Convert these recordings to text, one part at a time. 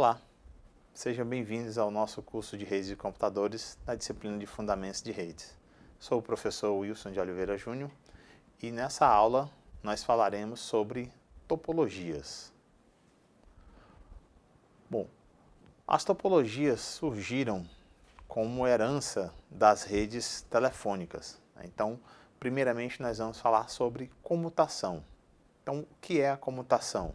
Olá, sejam bem-vindos ao nosso curso de Redes de Computadores na disciplina de Fundamentos de Redes. Sou o professor Wilson de Oliveira Júnior e nessa aula nós falaremos sobre topologias. Bom, as topologias surgiram como herança das redes telefônicas. Então, primeiramente nós vamos falar sobre comutação. Então, o que é a comutação?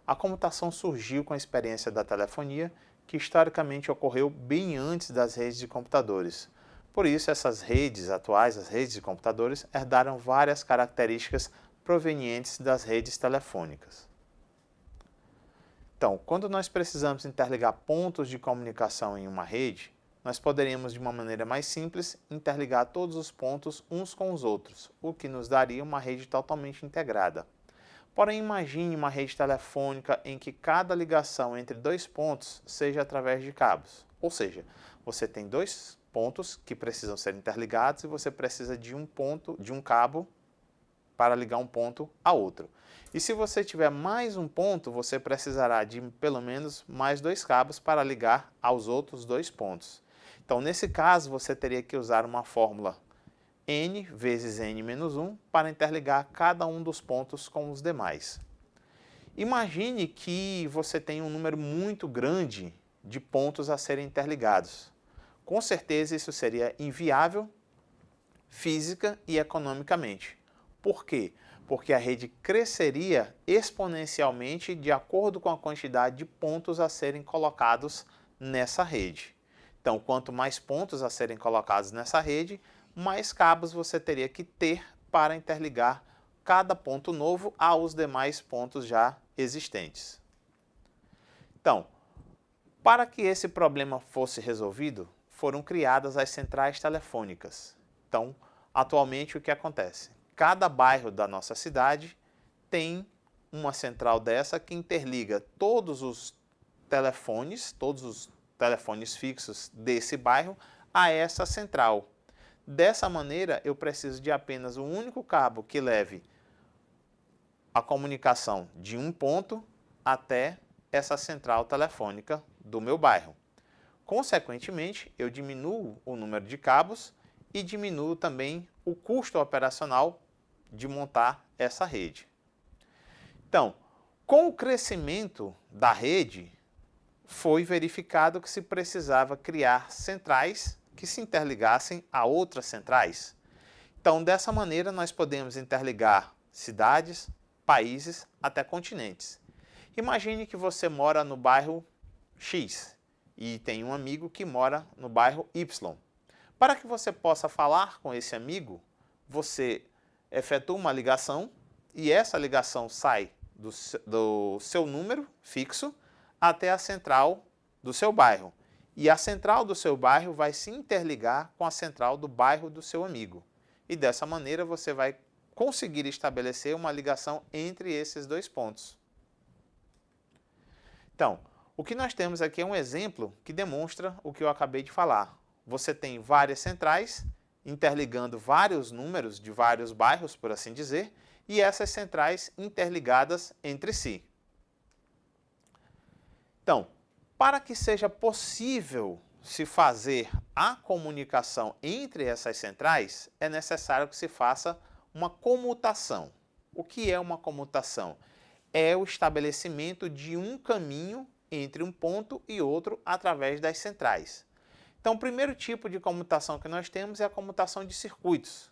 A comutação surgiu com a experiência da telefonia, que historicamente ocorreu bem antes das redes de computadores. Por isso, essas redes atuais, as redes de computadores, herdaram várias características provenientes das redes telefônicas. Então, quando nós precisamos interligar pontos de comunicação em uma rede, nós poderíamos, de uma maneira mais simples, interligar todos os pontos uns com os outros, o que nos daria uma rede totalmente integrada. Porém, imagine uma rede telefônica em que cada ligação entre dois pontos seja através de cabos. Ou seja, você tem dois pontos que precisam ser interligados e você precisa de um cabo para ligar um ponto a outro. E se você tiver mais um ponto, você precisará de pelo menos mais dois cabos para ligar aos outros dois pontos. Então, nesse caso, você teria que usar uma fórmula n vezes n menos 1 para interligar cada um dos pontos com os demais. Imagine que você tem um número muito grande de pontos a serem interligados. Com certeza isso seria inviável física e economicamente. Por quê? Porque a rede cresceria exponencialmente de acordo com a quantidade de pontos a serem colocados nessa rede. Então, quanto mais pontos a serem colocados nessa rede, mais cabos você teria que ter para interligar cada ponto novo aos demais pontos já existentes. Então, para que esse problema fosse resolvido, foram criadas as centrais telefônicas. Então, atualmente o que acontece? Cada bairro da nossa cidade tem uma central dessa que interliga todos os telefones fixos desse bairro a essa central. Dessa maneira, eu preciso de apenas um único cabo que leve a comunicação de um ponto até essa central telefônica do meu bairro. Consequentemente, eu diminuo o número de cabos e diminuo também o custo operacional de montar essa rede. Então, com o crescimento da rede, foi verificado que se precisava criar centrais que se interligassem a outras centrais. Então, dessa maneira, nós podemos interligar cidades, países, até continentes. Imagine que você mora no bairro X e tem um amigo que mora no bairro Y. Para que você possa falar com esse amigo, você efetua uma ligação e essa ligação sai do seu número fixo até a central do seu bairro. E a central do seu bairro vai se interligar com a central do bairro do seu amigo. E dessa maneira você vai conseguir estabelecer uma ligação entre esses dois pontos. Então, o que nós temos aqui é um exemplo que demonstra o que eu acabei de falar. Você tem várias centrais interligando vários números de vários bairros, por assim dizer, e essas centrais interligadas entre si. Então, para que seja possível se fazer a comunicação entre essas centrais, é necessário que se faça uma comutação. O que é uma comutação? É o estabelecimento de um caminho entre um ponto e outro através das centrais. Então, o primeiro tipo de comutação que nós temos é a comutação de circuitos.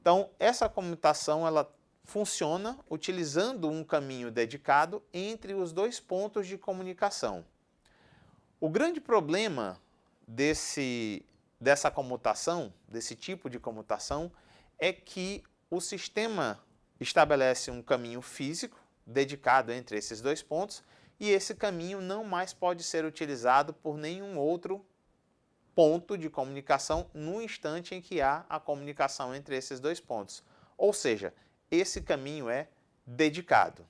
Então, essa comutação ela funciona utilizando um caminho dedicado entre os dois pontos de comunicação. O grande problema dessa comutação, desse tipo de comutação, é que o sistema estabelece um caminho físico dedicado entre esses dois pontos e esse caminho não mais pode ser utilizado por nenhum outro ponto de comunicação no instante em que há a comunicação entre esses dois pontos. Ou seja, esse caminho é dedicado.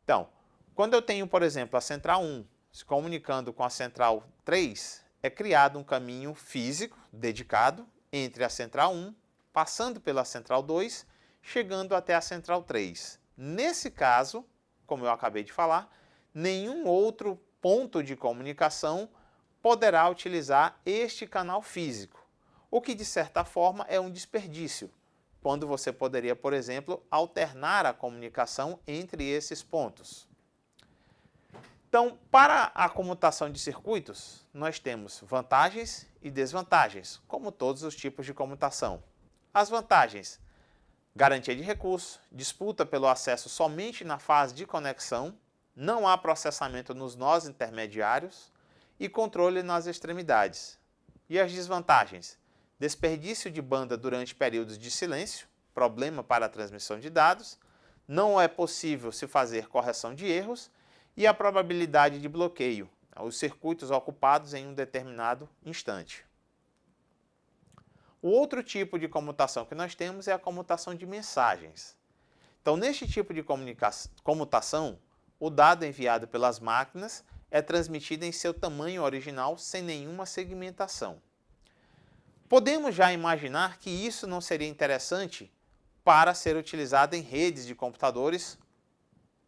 Então, quando eu tenho, por exemplo, a central 1 se comunicando com a central 3, é criado um caminho físico dedicado entre a central 1, passando pela central 2, chegando até a central 3. Nesse caso, como eu acabei de falar, nenhum outro ponto de comunicação poderá utilizar este canal físico, o que de certa forma é um desperdício, quando você poderia, por exemplo, alternar a comunicação entre esses pontos. Então, para a comutação de circuitos, nós temos vantagens e desvantagens, como todos os tipos de comutação. As vantagens: garantia de recurso, disputa pelo acesso somente na fase de conexão, não há processamento nos nós intermediários e controle nas extremidades. E as desvantagens: desperdício de banda durante períodos de silêncio, problema para a transmissão de dados, não é possível se fazer correção de erros e a probabilidade de bloqueio, os circuitos ocupados em um determinado instante. O outro tipo de comutação que nós temos é a comutação de mensagens. Então, neste tipo de comutação, o dado enviado pelas máquinas é transmitido em seu tamanho original sem nenhuma segmentação. Podemos já imaginar que isso não seria interessante para ser utilizado em redes de computadores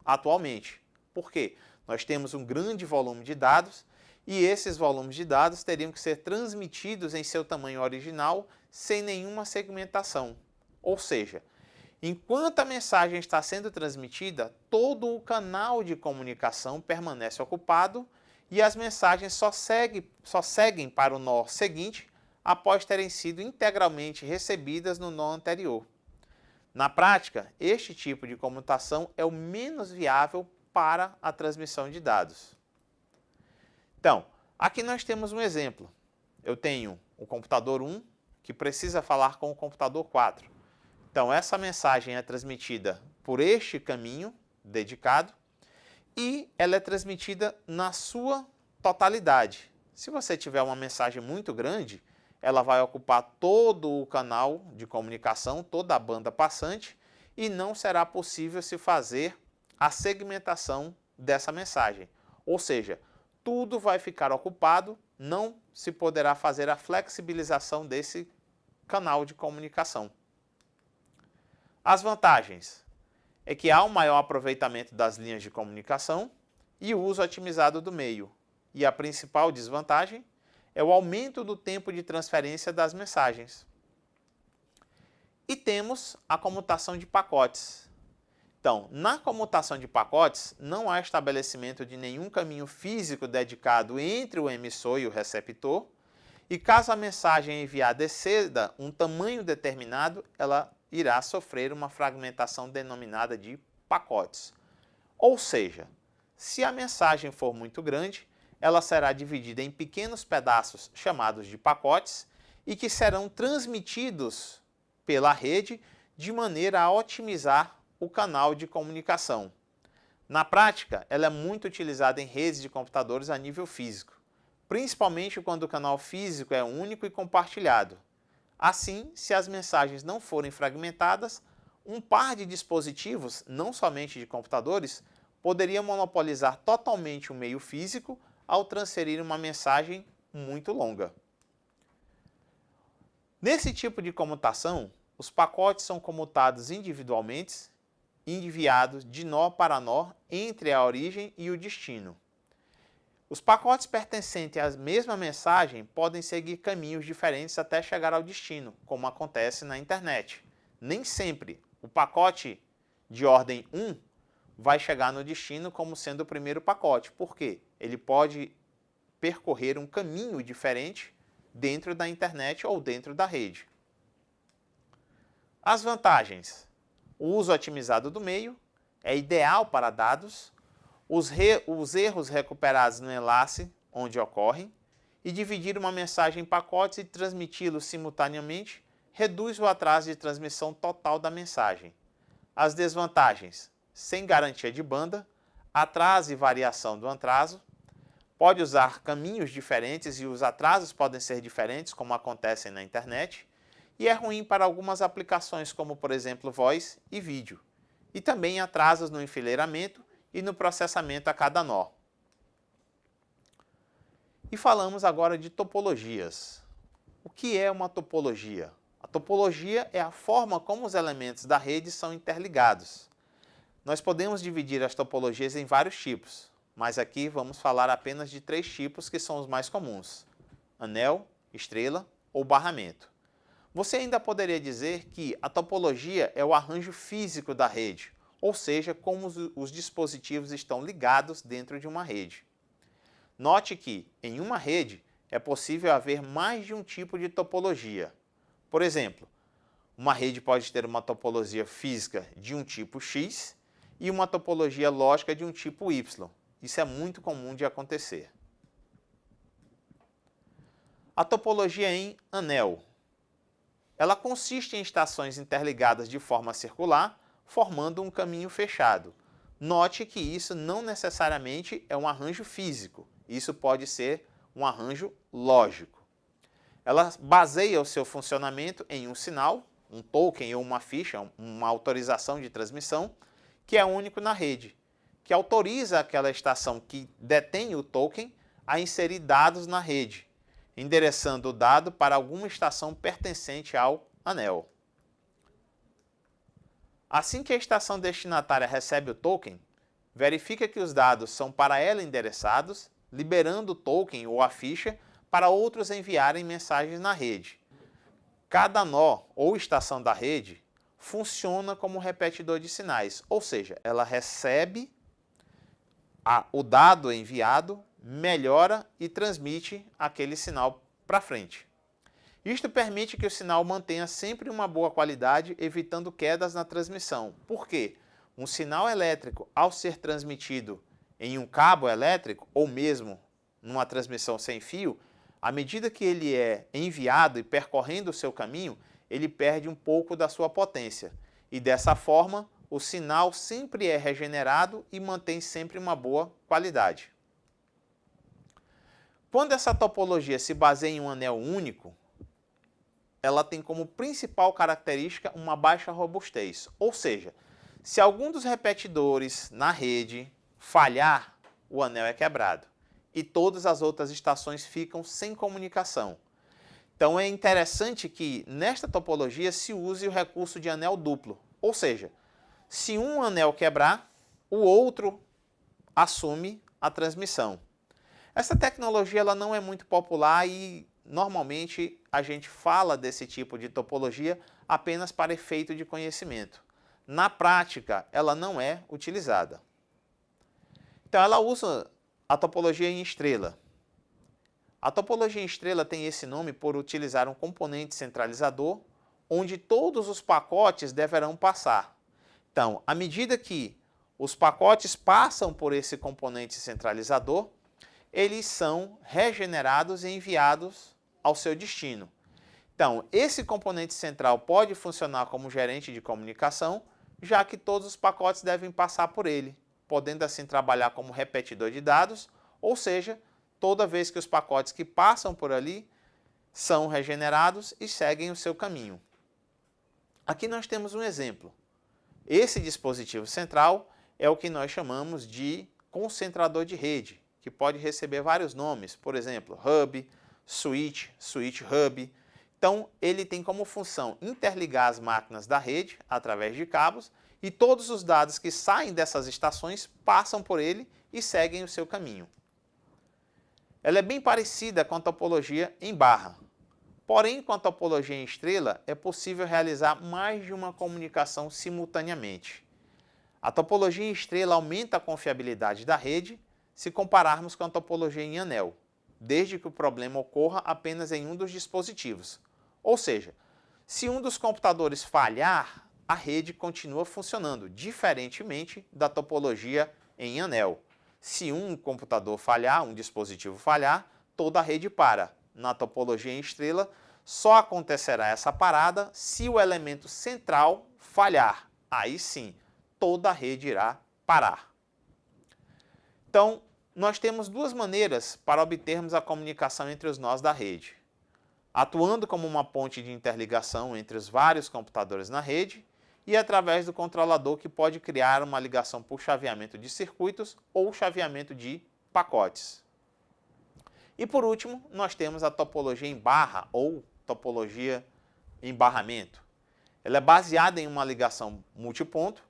atualmente. Por quê? Nós temos um grande volume de dados e esses volumes de dados teriam que ser transmitidos em seu tamanho original sem nenhuma segmentação. Ou seja, enquanto a mensagem está sendo transmitida, todo o canal de comunicação permanece ocupado e as mensagens só seguem para o nó seguinte após terem sido integralmente recebidas no nó anterior. Na prática, este tipo de comutação é o menos viável para a transmissão de dados. Então, aqui nós temos um exemplo. Eu tenho o computador 1 que precisa falar com o computador 4. Então, essa mensagem é transmitida por este caminho dedicado e ela é transmitida na sua totalidade. Se você tiver uma mensagem muito grande, ela vai ocupar todo o canal de comunicação, toda a banda passante, e não será possível se fazer a segmentação dessa mensagem. Ou seja, tudo vai ficar ocupado, não se poderá fazer a flexibilização desse canal de comunicação. As vantagens é que há um maior aproveitamento das linhas de comunicação e o uso otimizado do meio. E a principal desvantagem é o aumento do tempo de transferência das mensagens. E temos a comutação de pacotes. Então, na comutação de pacotes, não há estabelecimento de nenhum caminho físico dedicado entre o emissor e o receptor, e caso a mensagem enviada exceda um tamanho determinado, ela irá sofrer uma fragmentação denominada de pacotes. Ou seja, se a mensagem for muito grande, ela será dividida em pequenos pedaços chamados de pacotes e que serão transmitidos pela rede de maneira a otimizar o canal de comunicação. Na prática, ela é muito utilizada em redes de computadores a nível físico, principalmente quando o canal físico é único e compartilhado. Assim, se as mensagens não forem fragmentadas, um par de dispositivos, não somente de computadores, poderia monopolizar totalmente o meio físico ao transferir uma mensagem muito longa. Nesse tipo de comutação, os pacotes são comutados individualmente e enviados de nó para nó entre a origem e o destino. Os pacotes pertencentes à mesma mensagem podem seguir caminhos diferentes até chegar ao destino, como acontece na internet. Nem sempre o pacote de ordem 1 vai chegar no destino como sendo o primeiro pacote. Por quê? Ele pode percorrer um caminho diferente dentro da internet ou dentro da rede. As vantagens: o uso otimizado do meio é ideal para dados, os erros recuperados no enlace onde ocorrem, e dividir uma mensagem em pacotes e transmiti-los simultaneamente reduz o atraso de transmissão total da mensagem. As desvantagens: sem garantia de banda, atraso e variação do atraso, pode usar caminhos diferentes e os atrasos podem ser diferentes, como acontecem na internet, e é ruim para algumas aplicações, como por exemplo voz e vídeo, e também atrasos no enfileiramento e no processamento a cada nó. E falamos agora de topologias. O que é uma topologia? A topologia é a forma como os elementos da rede são interligados. Nós podemos dividir as topologias em vários tipos. mas aqui vamos falar apenas de 3 tipos que são os mais comuns: anel, estrela ou barramento. Você ainda poderia dizer que a topologia é o arranjo físico da rede, ou seja, como os dispositivos estão ligados dentro de uma rede. Note que, em uma rede, é possível haver mais de um tipo de topologia. Por exemplo, uma rede pode ter uma topologia física de um tipo X e uma topologia lógica de um tipo Y. Isso é muito comum de acontecer. A topologia em anel. Ela consiste em estações interligadas de forma circular, formando um caminho fechado. Note que isso não necessariamente é um arranjo físico, isso pode ser um arranjo lógico. Ela baseia o seu funcionamento em um sinal, um token ou uma ficha, uma autorização de transmissão, que é único na rede, que autoriza aquela estação que detém o token a inserir dados na rede, endereçando o dado para alguma estação pertencente ao anel. Assim que a estação destinatária recebe o token, verifica que os dados são para ela endereçados, liberando o token ou a ficha para outros enviarem mensagens na rede. Cada nó ou estação da rede funciona como um repetidor de sinais, ou seja, ela recebe o dado enviado, melhora e transmite aquele sinal para frente. Isto permite que o sinal mantenha sempre uma boa qualidade, evitando quedas na transmissão. Por quê? Um sinal elétrico, ao ser transmitido em um cabo elétrico, ou mesmo numa transmissão sem fio, à medida que ele é enviado e percorrendo o seu caminho, ele perde um pouco da sua potência. E dessa forma, o sinal sempre é regenerado e mantém sempre uma boa qualidade. Quando essa topologia se baseia em um anel único, ela tem como principal característica uma baixa robustez, ou seja, se algum dos repetidores na rede falhar, o anel é quebrado e todas as outras estações ficam sem comunicação. Então é interessante que nesta topologia se use o recurso de anel duplo, ou seja, se um anel quebrar, o outro assume a transmissão. Essa tecnologia ela não é muito popular e normalmente a gente fala desse tipo de topologia apenas para efeito de conhecimento. Na prática, ela não é utilizada. Então, ela usa a topologia em estrela. A topologia em estrela tem esse nome por utilizar um componente centralizador onde todos os pacotes deverão passar. Então, à medida que os pacotes passam por esse componente centralizador, eles são regenerados e enviados ao seu destino. Então, esse componente central pode funcionar como gerente de comunicação, já que todos os pacotes devem passar por ele, podendo assim trabalhar como repetidor de dados, ou seja, toda vez que os pacotes que passam por ali são regenerados e seguem o seu caminho. Aqui nós temos um exemplo. Esse dispositivo central é o que nós chamamos de concentrador de rede, que pode receber vários nomes, por exemplo, hub, switch, switch hub. Então, ele tem como função interligar as máquinas da rede através de cabos e todos os dados que saem dessas estações passam por ele e seguem o seu caminho. Ela é bem parecida com a topologia em barra. Porém, com a topologia em estrela, é possível realizar mais de uma comunicação simultaneamente. A topologia em estrela aumenta a confiabilidade da rede se compararmos com a topologia em anel, desde que o problema ocorra apenas em um dos dispositivos. Ou seja, se um dos computadores falhar, a rede continua funcionando, diferentemente da topologia em anel. Se um computador falhar, um dispositivo falhar, toda a rede para. Na topologia em estrela, só acontecerá essa parada se o elemento central falhar. Aí sim, toda a rede irá parar. Então, nós temos duas maneiras para obtermos a comunicação entre os nós da rede. Atuando como uma ponte de interligação entre os vários computadores na rede e através do controlador que pode criar uma ligação por chaveamento de circuitos ou chaveamento de pacotes. E por último, nós temos a topologia em barra ou topologia em barramento. Ela é baseada em uma ligação multiponto,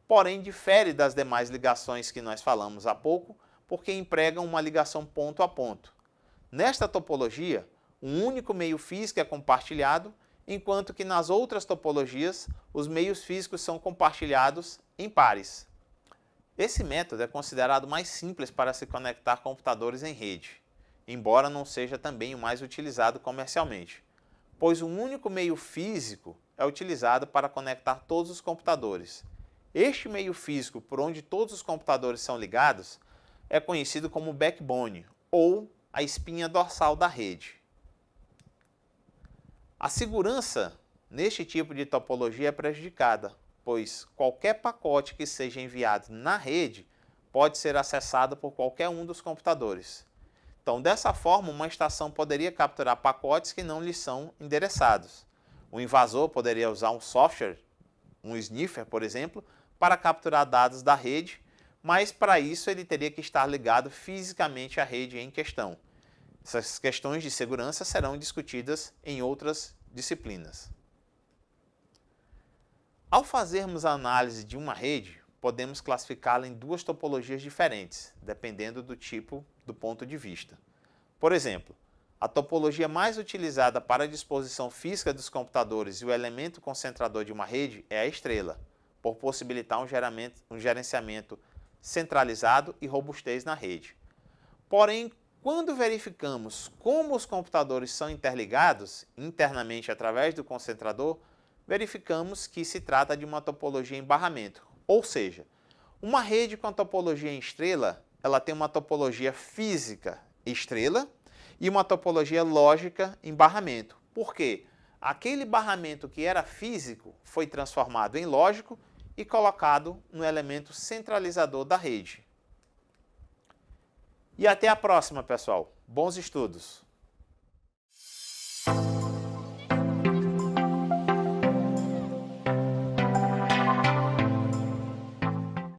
porém difere das demais ligações que nós falamos há pouco, porque empregam uma ligação ponto a ponto. Nesta topologia, um único meio físico é compartilhado, enquanto que nas outras topologias, os meios físicos são compartilhados em pares. Esse método é considerado mais simples para se conectar computadores em rede, embora não seja também o mais utilizado comercialmente, pois um único meio físico é utilizado para conectar todos os computadores. Este meio físico por onde todos os computadores são ligados é conhecido como backbone, ou a espinha dorsal da rede. A segurança neste tipo de topologia é prejudicada, pois qualquer pacote que seja enviado na rede pode ser acessado por qualquer um dos computadores. Então, dessa forma, uma estação poderia capturar pacotes que não lhe são endereçados. O invasor poderia usar um software, um sniffer, por exemplo, para capturar dados da rede, mas para isso ele teria que estar ligado fisicamente à rede em questão. Essas questões de segurança serão discutidas em outras disciplinas. Ao fazermos a análise de uma rede, podemos classificá-la em duas topologias diferentes, dependendo do tipo do ponto de vista. Por exemplo, a topologia mais utilizada para a disposição física dos computadores e o elemento concentrador de uma rede é a estrela, por possibilitar um gerenciamento centralizado e robustez na rede. Porém, quando verificamos como os computadores são interligados internamente através do concentrador, verificamos que se trata de uma topologia em barramento, ou seja, uma rede com a topologia em estrela, ela tem uma topologia física estrela e uma topologia lógica em barramento. Por quê? Aquele barramento que era físico foi transformado em lógico e colocado no elemento centralizador da rede. E até a próxima, pessoal. Bons estudos!